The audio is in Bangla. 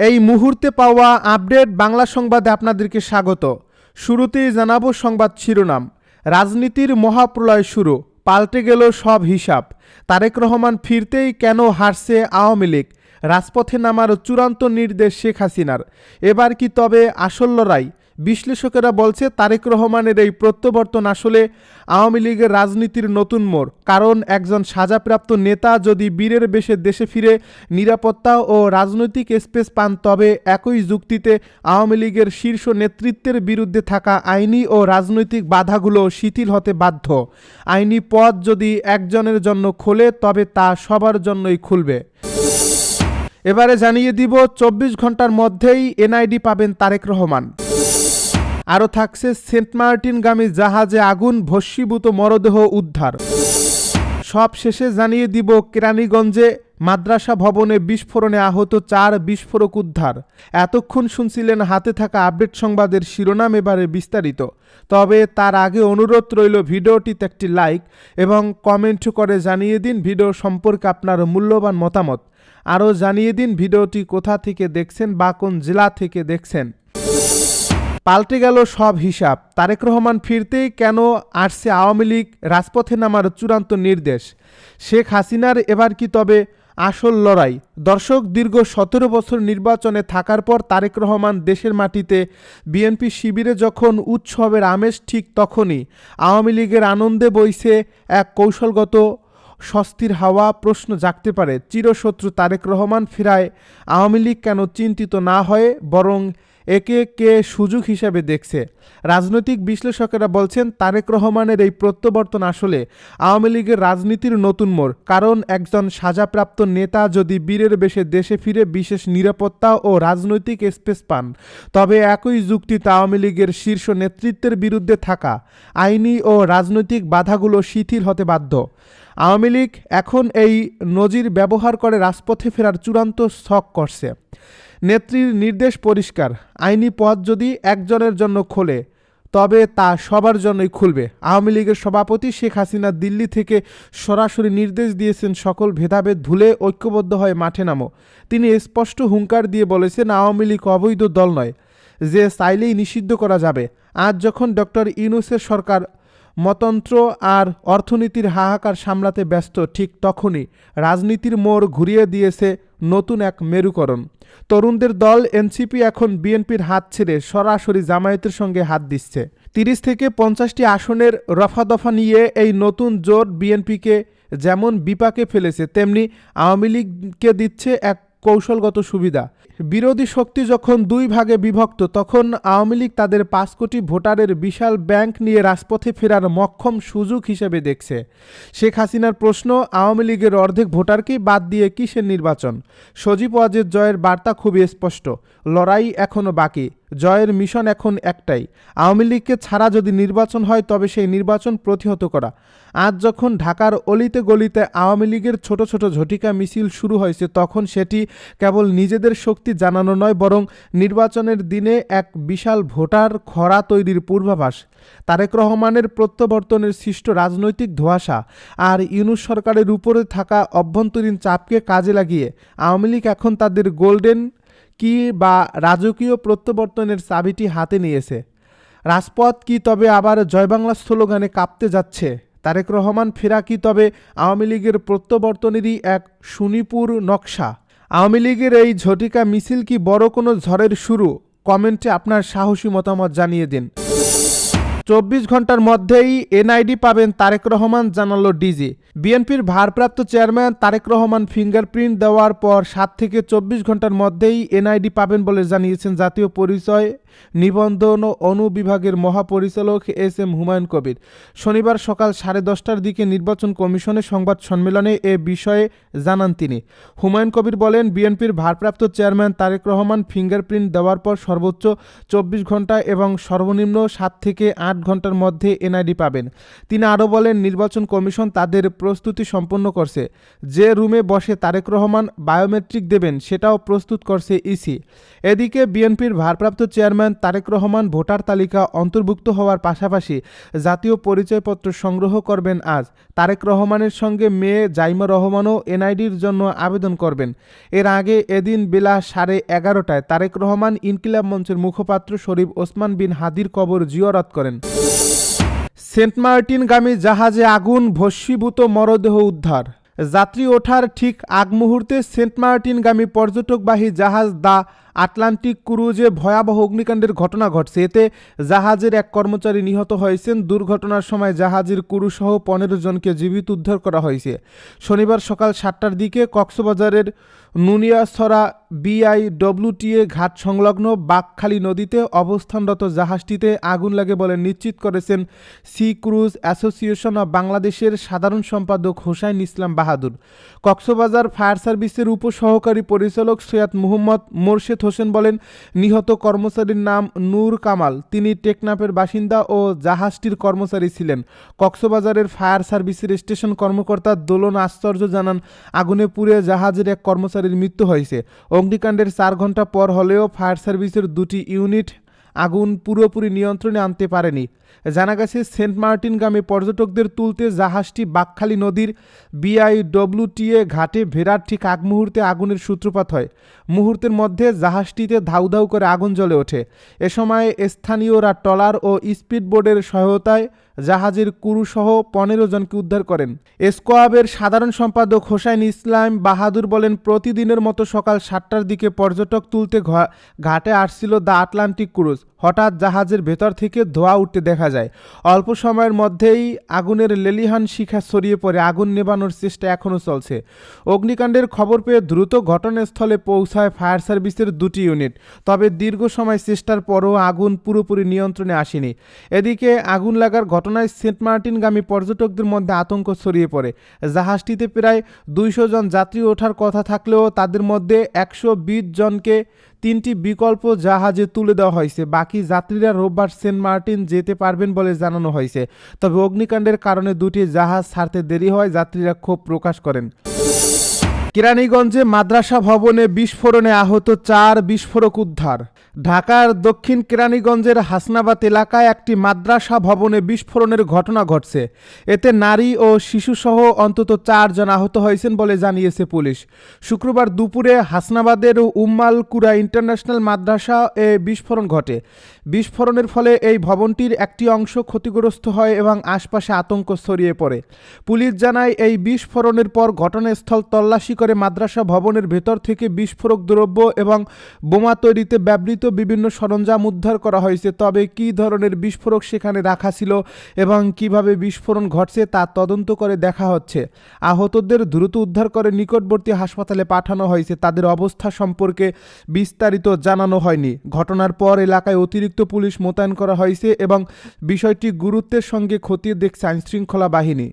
এই মুহূর্তে পাওয়া আপডেট বাংলা সংবাদে আপনাদেরকে স্বাগত। শুরুতেই জানাবো সংবাদ শিরোনাম। রাজনীতির মহাপ্রলয় শুরু, পাল্টে গেল সব হিসাব। তারেক রহমান ফিরতেই কেন হারছে আওয়ামী লীগ? রাজপথে নামার চূড়ান্ত নির্দেশ শেখ হাসিনার। এবার কি তবে আসল লড়াই? বিশ্লেষকেরা বলছে তারেক রহমানের এই প্রত্যাবর্তন আসলে আওয়ামী লীগের রাজনীতির নতুন মোড়। কারণ একজন সাজাপ্রাপ্ত নেতা যদি বীরের বেশে দেশে ফিরে নিরাপত্তা ও রাজনৈতিক স্পেস পান, তবে একই যুক্তিতে আওয়ামী লীগের শীর্ষ নেতৃত্বের বিরুদ্ধে থাকা আইনি ও রাজনৈতিক বাধাগুলো শিথিল হতে বাধ্য। আইনি পথ যদি একজনের জন্য খোলে, তবে তা সবার জন্যই খুলবে। এবারে জানিয়ে দিব 24 ঘন্টার মধ্যেই এনআইডি পাবেন তারেক রহমান। আরও থাকছে সেন্ট মার্টিনগামী জাহাজে আগুন, ভস্মীভূত মরদেহ উদ্ধার। সব শেষে জানিয়ে দিব কেরানীগঞ্জে মাদ্রাসা ভবনে বিস্ফোরণে আহত 4 বিস্ফোরক উদ্ধার। এতক্ষণ শুনছিলেন হাতে থাকা আপডেট সংবাদের শিরোনাম, এবারে বিস্তারিত। তবে তার আগে অনুরোধ রইল ভিডিওটিতে একটি লাইক এবং কমেন্ট করে জানিয়ে দিন ভিডিও সম্পর্কে আপনার মূল্যবান মতামত। আরও জানিয়ে দিন ভিডিওটি কোথা থেকে দেখছেন বা কোন জেলা থেকে দেখছেন। পাল্টে গেল সব হিসাব, তারেক রহমান ফিরতেই কেন আসছে আওয়ামী লীগ? রাজপথে নামার চূড়ান্ত নির্দেশ শেখ হাসিনার। এবার কি তবে আসল লড়াই? দর্শক, দীর্ঘ 17 বছর নির্বাচনে থাকার পর তারেক রহমান দেশের মাটিতে বিএনপি শিবিরে যখন উৎসবের আমেজ, ঠিক তখনই আওয়ামী লীগের আনন্দে বইছে এক কৌশলগত স্বস্তির হাওয়া। প্রশ্ন জাগতে পারে, চিরশত্রু তারেক রহমান ফেরায় আওয়ামী লীগ কেন চিন্তিত না হয়ে বরং একে কে সুযোগ হিসেবে দেখছে? রাজনৈতিক বিশ্লেষকেরা বলছেন তারেক রহমানের এই প্রত্যাবর্তন আসলে আওয়ামী লীগের রাজনীতির নতুন মোড়। কারণ একজন সাজাপ্রাপ্ত নেতা যদি বীরের বেশে দেশে ফিরে বিশেষ নিরাপত্তা ও রাজনৈতিক স্পেস পান, তবে একই যুক্তিতে আওয়ামী লীগের শীর্ষ নেতৃত্বের বিরুদ্ধে থাকা আইনি ও রাজনৈতিক বাধাগুলো শিথিল হতে বাধ্য। আওয়ামী লীগ এখন এই নজির ব্যবহার করে রাজপথে ফেরার চূড়ান্ত ছক করছে। নেত্রীর নির্দেশ পরিষ্কার, আইনি পথ যদি একজনের জন্য খোলে, তবে তা সবার জন্যই খুলবে। আওয়ামী লীগের সভাপতি শেখ হাসিনা দিল্লি থেকে সরাসরি নির্দেশ দিয়েছেন, সকল ভেদাভেদ ভুলে ঐক্যবদ্ধ হয়ে মাঠে নামো। তিনি স্পষ্ট হুঙ্কার দিয়ে বলেছেন, আওয়ামী লীগ অবৈধ দল নয় যে চাইলেই নিষিদ্ধ করা যাবে। আজ যখন ডক্টর ইউনূসের সরকার মতন্ত্র আর অর্থনীতির হাহাকার সামলাতে ব্যস্ত, ঠিক তখনই রাজনীতির মোড় ঘুরিয়ে দিয়েছে নতুন এক মেরুকরণ। তরুণদের দল এনসিপি এখন বিএনপির হাত ছেড়ে সরাসরি জামায়াতের সঙ্গে হাত দিচ্ছে। 30 থেকে 50টি আসনের রফাদফা নিয়ে এই নতুন জোট বিএনপিকে যেমন বিপাকে ফেলেছে, তেমনি আওয়ামী লীগকে দিচ্ছে এক কৌশলগত সুবিধা। বিরোধী শক্তি যখন দুই ভাগে বিভক্ত, তখন আওয়ামী লীগ তাদের 5 কোটি ভোটারের বিশাল ব্যাংক নিয়ে রাজপথে ফেরার মক্ষম সুযোগ হিসেবে দেখছে। শেখ হাসিনার প্রশ্ন, আওয়ামী লীগের অর্ধেক ভোটারকেই বাদ দিয়ে কিসের নির্বাচন? সজীব ওয়াজেদ জয়ের বার্তা খুবই স্পষ্ট, লড়াই এখনও বাকি, জয়ের মিশন এখন একটাই, আওয়ামী লীগকে ছাড়া যদি নির্বাচন হয়, তবে সেই নির্বাচন প্রতিহত করা। আজ যখন ঢাকার অলিতে গলিতে আওয়ামী লীগের ছোট ছোট ঝটিকা মিছিল শুরু হয়েছে, তখন সেটি কেবল নিজেদের শক্তি জানানো নয়, বরং নির্বাচনের দিনে এক বিশাল ভোটার খরা তৈরির পূর্বাভাস। তারেক রহমানের প্রত্যাবর্তনের সৃষ্ট রাজনৈতিক ধোঁয়াশা আর ইউনূস সরকারের উপরে থাকা অভ্যন্তরীণ চাপকে কাজে লাগিয়ে আওয়ামী লীগ এখন তাদের গোল্ডেন কি বা রাজকীয় প্রত্যাবর্তনের চাবিটি হাতে নিয়েছে। রাজপথ কি তবে আবার জয় বাংলা স্লোগানে কাঁপতে যাচ্ছে? তারেক রহমান ফেরা কি তবে আওয়ামী লীগের প্রত্যাবর্তনেরই এক সুনিপুর নকশা? আওয়ামী লীগের এই ঝটিকা মিছিল কি বড় কোনো ঝড়ের শুরু? কমেন্টে আপনার সাহসী মতামত জানিয়ে দিন। 24 ঘন্টার মধ্যেই এনআইডি পাবেন তারেক রহমান, জানালো ডিজি। বিএনপির ভারপ্রাপ্ত চেয়ারম্যান তারেক রহমান ফিঙ্গারপ্রিন্ট দেওয়ার পর 7 থেকে 24 ঘন্টার মধ্যেই এনআইডি পাবেন বলে জানিয়েছেন জাতীয় পরিচয় নিবন্ধন অনুবিভাগের মহাপরিচালক এস এম হুমায়ুন কবির। শনিবার সকাল 10:30টার দিকে নির্বাচন কমিশনের সংবাদ সম্মেলনে এ বিষয়ে জানান তিনি। হুমায়ুন কবির বলেন, বিএনপির ভারপ্রাপ্ত চেয়ারম্যান তারেক রহমান ফিঙ্গারপ্রিন্ট দেওয়ার পর সর্বোচ্চ 24 ঘন্টা এবং সর্বনিম্ন 7 থেকে 8 ঘন্টার মধ্যে এনআইডি পাবেন। তিনি আরও বলেন, নির্বাচন কমিশন তাদের প্রস্তুতি সম্পন্ন করছে। যে রুমে বসে তারেক রহমান বায়োমেট্রিক দেবেন সেটাও প্রস্তুত করছে ইসি। এদিকে বিএনপির ভারপ্রাপ্ত চেয়ারম্যান তারেক রহমান ভোটার তালিকা অন্তর্ভুক্ত হওয়ার পাশাপাশি জাতীয় পরিচয়পত্র সংগ্রহ করবেন আজ। তারেক রহমানের সঙ্গে মেয়ে জাইমা রহমানও এনআইডির জন্য আবেদন করবেন। এর আগে এদিন বেলা 11:30টায় তারেক রহমান ইনকিলাব মঞ্চের মুখপাত্র শরীফ ওসমান বিন হাদির কবর জিয়ারত করেন। সেন্ট মার্টিনগামী জাহাজে আগুন, ভস্মীভূত মরদেহ উদ্ধার। যাত্রী ওঠার ঠিক আগ মুহূর্তে সেন্ট মার্টিনগামী পর্যটকবাহী জাহাজ দ্য আটলান্টিক ক্রুজে ভয়াবহ অগ্নিকাণ্ডের ঘটনা ঘটছে। এতে জাহাজের এক কর্মচারী নিহত হয়েছেন। দুর্ঘটনার সময় জাহাজের ক্রুসহ 15 জনকে জীবিত উদ্ধার করা হয়েছে। শনিবার সকাল 7টার দিকে কক্সবাজারের নুনিয়াছড়া BIWTA ঘাট সংলগ্ন বাঁকখালী নদীতে অবস্থানরত জাহাজটিতে আগুন লাগে বলে নিশ্চিত করেছেন সি ক্রুজ অ্যাসোসিয়েশন অব বাংলাদেশের সাধারণ সম্পাদক হোসাইন ইসলাম বাহাদুর। কক্সবাজার ফায়ার সার্ভিসের উপসহকারী পরিচালক সৈয়দ মুহম্মদ মোরশেদ হোসেন বলেন, নিহত কর্মচারীর নাম নূর কামাল। তিনি টেকনাফের বাসিন্দা ও জাহাজটির কর্মচারী ছিলেন। কক্সবাজারের ফায়ার সার্ভিসের স্টেশন কর্মকর্তা দোলন আশ্চর্য জানান, আগুনে পুড়ে জাহাজের এক কর্মচারীর মৃত্যু হয়েছে। অগ্নিকাণ্ডের 4 ঘন্টা পর হলেও ফায়ার সার্ভিসের 2টি ইউনিট আগুন পুরোপুরি নিয়ন্ত্রণে আনতে পারেনি। জানা গেছে, সেন্ট মার্টিনগামী পর্যটকদের তুলতে জাহাজটি বাঁকখালী নদীর BIWTA ঘাটে ভেড়ার ঠিক আগ মুহূর্তে আগুনের সূত্রপাত হয়। মুহূর্তের মধ্যে জাহাজটিতে ধাউ ধাউ করে আগুন জ্বলে ওঠে। এ সময় স্থানীয়রা ট্রলার ও স্পিডবোটের সহায়তায় জাহাজের ক্রুসহ 15 জনকে উদ্ধার করেন। এসকোয়াবের সাধারণ সম্পাদক হোসাইন ইসলাম বাহাদুর বলেন, প্রতিদিনের মতো সকাল 7টার দিকে পর্যটক তুলতে ঘাটে আসছিল দ্য আটলান্টিক ক্রুজ। হঠাৎ জাহাজের ভেতর থেকে ধোঁয়া উঠতে দেখা যায়। অল্প সময়ের মধ্যেই আগুনের লেলিহান শিখা ছড়িয়ে পড়ে। আগুন নেভানোর চেষ্টা এখনও চলছে। অগ্নিকাণ্ডের খবর পেয়ে দ্রুত ঘটনাস্থলে পৌঁছায় ফায়ার সার্ভিসের 2টি ইউনিট। তবে দীর্ঘ সময় চেষ্টার পরও আগুন পুরোপুরি নিয়ন্ত্রণে আসেনি। এদিকে আগুন লাগার ঘটনায় সেন্ট মার্টিনগামী পর্যটকদের মধ্যে আতঙ্ক ছড়িয়ে পড়ে। জাহাজটিতে প্রায় 200 জন যাত্রী ওঠার কথা থাকলেও তাদের মধ্যে 120 জনকে 3টি বিকল্প জাহাজে তুলে দেওয়া হয়েছে। বাকি যাত্রীরা রোববার সেন্ট মার্টিন যেতে পারবেন বলে জানানো হয়েছে। তবে অগ্নিকাণ্ডের কারণে 2টি জাহাজ ছাড়তে দেরি হয় যাত্রীরা ক্ষোভ প্রকাশ করেন। কেরানীগঞ্জে মাদ্রাসা ভবনে বিস্ফোরণে আহত 4 বিস্ফোরক উদ্ধার। ঢাকার দক্ষিণ কেরানীগঞ্জের হাসনাবাদ এলাকায় একটি মাদ্রাসা ভবনে বিস্ফোরণের ঘটনা ঘটছে। এতে নারী ও শিশুসহ অন্তত 4 জন আহত হয়েছেন বলে জানিয়েছে পুলিশ। শুক্রবার দুপুরে হাসনাবাদের উম্মাল কুরা ইন্টারন্যাশনাল মাদ্রাসা বিস্ফোরণ ঘটে। বিস্ফোরণের ফলে এই ভবনটির একটি অংশ ক্ষতিগ্রস্ত হয় এবং আশপাশে আতঙ্ক ছড়িয়ে পড়ে। পুলিশ জানায়, এই বিস্ফোরণের পর ঘটনাস্থল তল্লাশি করে মাদ্রাসা ভবনের ভেতর থেকে বিস্ফোরক দ্রব্য এবং বোমা তৈরিতে ব্যবহৃত বিভিন্ন সরঞ্জাম উদ্ধার করা হয়েছে। তবে কী ধরনের বিস্ফোরক সেখানে রাখা ছিল এবং কিভাবে বিস্ফোরণ ঘটছে তা তদন্ত করে দেখা হচ্ছে। আহতদের দ্রুত উদ্ধার করে নিকটবর্তী হাসপাতালে পাঠানো হয়েছে। তাদের অবস্থা সম্পর্কে বিস্তারিত জানানো হয়নি। ঘটনার পর এলাকায় অতিরিক্ত পুলিশ মোতায়েন করা হয়েছে এবং বিষয়টি গুরুত্বের সঙ্গে খতিয়ে দেখছে আইনশৃঙ্খলা বাহিনী।